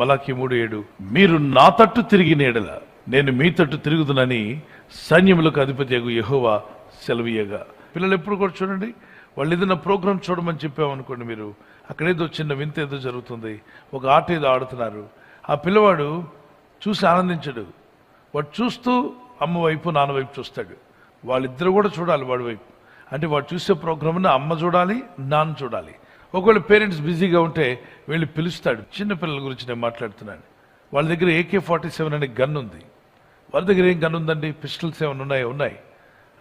మలాకి 3:7 మీరు నా తట్టు తిరిగిన యెడల నేను మీ తట్టు తిరుగుదునని సైన్యములకు అధిపతియగు యెహోవా సెలవీయగా. పిల్లలు ఎప్పుడు కూడా చూడండి, వాళ్ళు ఏదైనా ప్రోగ్రామ్ చూడమని చెప్పామనుకోండి, మీరు అక్కడేదో చిన్న వింత ఏదో జరుగుతుంది, ఒక ఆట ఏదో ఆడుతున్నారు, ఆ పిల్లవాడు చూసి ఆనందించడు. వాడు చూస్తూ అమ్మ వైపు నాన్న వైపు చూస్తాడు. వాళ్ళిద్దరు కూడా చూడాలి వాడి వైపు. అంటే వాడు చూసే ప్రోగ్రామ్ని అమ్మ చూడాలి, నాన్న చూడాలి. ఒకవేళ పేరెంట్స్ బిజీగా ఉంటే వెళ్ళి పిలుస్తాడు. చిన్న పిల్లల గురించి నేను మాట్లాడుతున్నాను. వాళ్ళ దగ్గర AK-47 అనే గన్ ఉంది. వాళ్ళ దగ్గర ఏం గన్ ఉందండి? పిస్టల్స్ ఏమైనా ఉన్నాయి.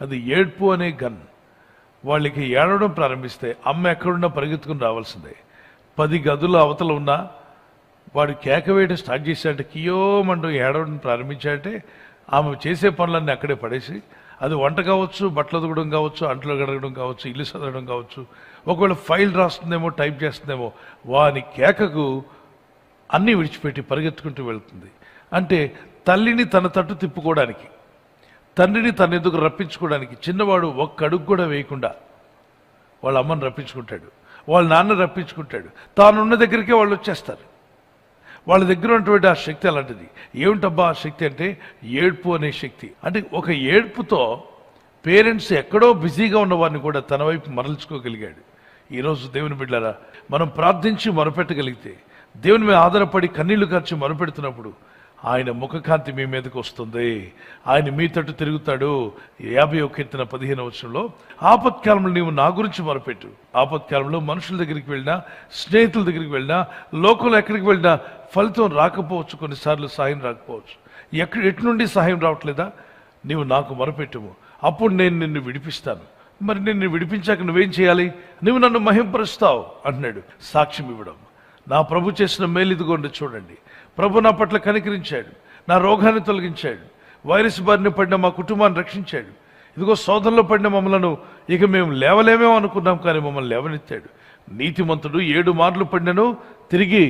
అది ఏడ్పు అనే గన్. వాళ్ళకి ఏడవడం ప్రారంభిస్తే అమ్మ ఎక్కడున్నా పరిగెత్తుకుని రావాల్సిందే. 10 గదుల అవతల ఉన్నా వాడు కేక వేయడం స్టార్ట్ చేశాడంటే, కియోమంటూ ఏడవడం ప్రారంభించాడంటే ఆమె చేసే పనులన్నీ అక్కడే పడేసి, అది వంట కావచ్చు, బట్టలు ఉతకడం కావచ్చు, అంట్లు గడగడం కావచ్చు, ఇల్లు చదవడం కావచ్చు, ఒకవేళ ఫైల్ రాస్తుందేమో, టైప్ చేస్తుందేమో, వాని కేకకు అన్నీ విడిచిపెట్టి పరిగెత్తుకుంటూ వెళ్తుంది. అంటే తల్లిని తన తట్టు తిప్పుకోవడానికి, తండ్రిని తన ఎదుగు రప్పించుకోవడానికి చిన్నవాడు ఒక్క అడుగు కూడా వేయకుండా వాళ్ళ అమ్మని రప్పించుకుంటాడు, వాళ్ళ నాన్న రప్పించుకుంటాడు. తానున్న దగ్గరికే వాళ్ళు వచ్చేస్తారు. వాళ్ళ దగ్గర ఉన్నటువంటి ఆ శక్తి అలాంటిది. ఏమిటబ్బా ఆ శక్తి అంటే ఏడ్పు అనే శక్తి. అంటే ఒక ఏడ్పుతో పేరెంట్స్ ఎక్కడో బిజీగా ఉన్న వారిని కూడా తన వైపు మరల్చుకోగలిగాడు. ఈరోజు దేవుని బిడ్డలారా, మనం ప్రార్థించి మొరపెట్టగలిగితే, దేవుని మీద ఆధారపడి కన్నీళ్లు కార్చి మొరపెడుతున్నప్పుడు ఆయన ముఖకాంతి మీ మీదకి వస్తుంది. ఆయన మీ తట్టు తిరుగుతాడు. 51 కీర్తన 15వ వచనంలో, ఆపత్కాలంలో నీవు నా గురించి మొరపెట్టు. ఆపత్కాలంలో మనుషుల దగ్గరికి వెళ్ళినా, స్నేహితుల దగ్గరికి వెళ్ళినా, లోకంలో ఎక్కడికి వెళ్ళినా ఫలితం రాకపోవచ్చు, కొన్నిసార్లు సహాయం రాకపోవచ్చు. ఎటు నుండి సహాయం రావట్లేదా? నీవు నాకు మొరపెట్టుము, అప్పుడు నేను నిన్ను విడిపిస్తాను. మరి నిన్ను విడిపించాక నువ్వేం చేయాలి? నువ్వు నన్ను మహింపరుస్తావు అంటున్నాడు. సాక్ష్యం ఇవ్వడం. నా ప్రభు చేసిన మేలు ఇదిగోండి చూడండి, ప్రభు నా పట్ల కనికరించాడు, నా రోగాన్ని తొలగించాడు, వైరస్ బారిన పడిన మా కుటుంబాన్ని రక్షించాడు, ఇదిగో శోధనలో పడిన మమ్మలను ఇక మేము లేవలేమేమో అనుకున్నాం, కానీ మమ్మల్ని లేవనెత్తాడు. నీతిమంతుడు 7 మార్లు పడినను తిరిగి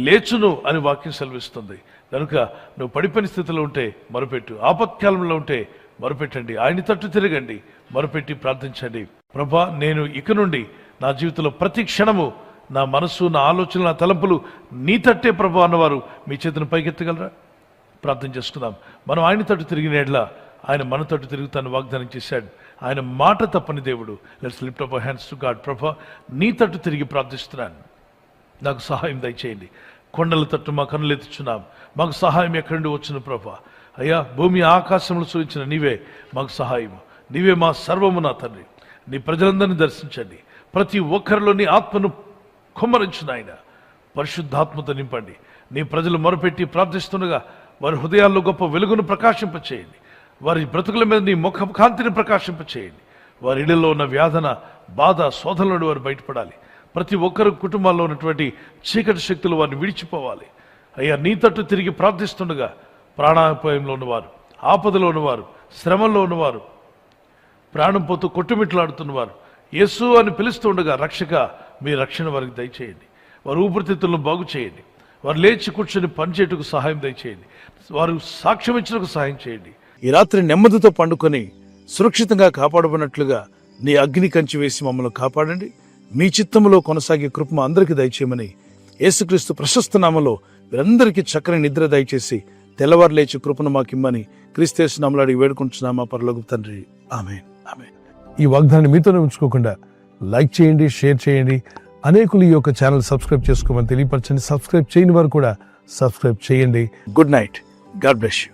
లేచును అని వాక్యం సెలవిస్తుంది. కనుక నువ్వు పడిపోయిన స్థితిలో ఉంటే మొరపెట్టు, ఆపత్కాలంలో ఉంటే మొరపెట్టండి, ఆయన తట్టు తిరగండి, మొరపెట్టి ప్రార్థించండి. ప్రభా, నేను ఇక నుండి నా జీవితంలో ప్రతి క్షణము నా మనస్సు, నా ఆలోచనలు, నా తలంపులు నీ తట్టే ప్రభు అన్నవారు మీ చేతిని పైకెత్తగలరా? ప్రార్థన చేసుకుందాం. మనం ఆయన తట్టు తిరిగిన యెడల ఆయన మన తట్టు తిరుగుతాను వాగ్దానం చేశాడు. ఆయన మాట తప్పని దేవుడు. Let's lift up our hands to God. ప్రభా, నీ తట్టు తిరిగి ప్రార్థిస్తున్నాను, నాకు సహాయం దయచేయండి. కొండల తట్టు మా కన్నులు ఎత్తుచున్నాం, మాకు సహాయం ఎక్కడి నుండి వచ్చిన ప్రభా? అయ్యా, భూమి ఆకాశంలో సూచించిన నీవే మాకు సహాయము, నీవే మా సర్వము నా తండ్రి. నీ ప్రజలందరినీ దర్శించండి, ప్రతి ఒక్కరిలో నీ ఆత్మను కుమ్మరించిన ఆయన పరిశుద్ధాత్మతో నింపండి. నీ ప్రజలు మొరపెట్టి ప్రార్థిస్తుండగా వారి హృదయాల్లో గొప్ప వెలుగును ప్రకాశింపచేయండి, వారి బ్రతుకుల మీద నీ ముఖ కాంతిని ప్రకాశింపచేయండి. వారి ఇళ్లలో ఉన్న వ్యాధన, బాధ, శోధన నుండి వారు బయటపడాలి. ప్రతి ఒక్కరు కుటుంబాల్లో ఉన్నటువంటి చీకటి శక్తులు వారిని విడిచిపోవాలి. అయ్యా, నీ తట్టు తిరిగి ప్రార్థిస్తుండగా ప్రాణాపాయంలో ఉన్నవారు, ఆపదలో ఉన్నవారు, శ్రమల్లో ఉన్నవారు, ప్రాణం పోతూ కొట్టుమిట్లాడుతున్నవారు, యేసు అని పిలుస్తూ ఉండగా రక్షక, మీ రక్షణ వారికి దయచేయండి. వారు ఊపిరితిత్తులను బాగు చేయండి. వారు లేచి కూర్చొని పనిచేయటకు సహాయం దయచేయండి. వారు సాక్ష్యం ఇచ్చినకు సహాయం చేయండి. ఈ రాత్రి నెమ్మదితో పండుకొని సురక్షితంగా కాపాడబడినట్లుగా నీ అగ్ని కంచి వేసి మమ్మల్ని కాపాడండి. మీ చిత్తములో కొనసాగే కృప అందరికీ దయచేయమని యేసుక్రీస్తు ప్రశస్త నామములో వీరందరికీ చక్కని నిద్ర దయచేసి తెల్లవారు లేచి కృపను మాకిమ్మని క్రీస్తు నామములో అడిగి వేడుకుంటున్నాం మా పరలోకపు తండ్రి. ఆమేన్, ఆమేన్. ఈ వాగ్దానాన్ని మీతోనే ఉంచుకోకుండా లైక్ చేయండి, షేర్ చేయండి. అనేకులు ఈ యొక్క ఛానల్ సబ్స్క్రైబ్ చేసుకోమని తెలియపరచండి. సబ్స్క్రైబ్ చేయని వారు కూడా సబ్స్క్రైబ్ చేయండి. Good night. God bless you.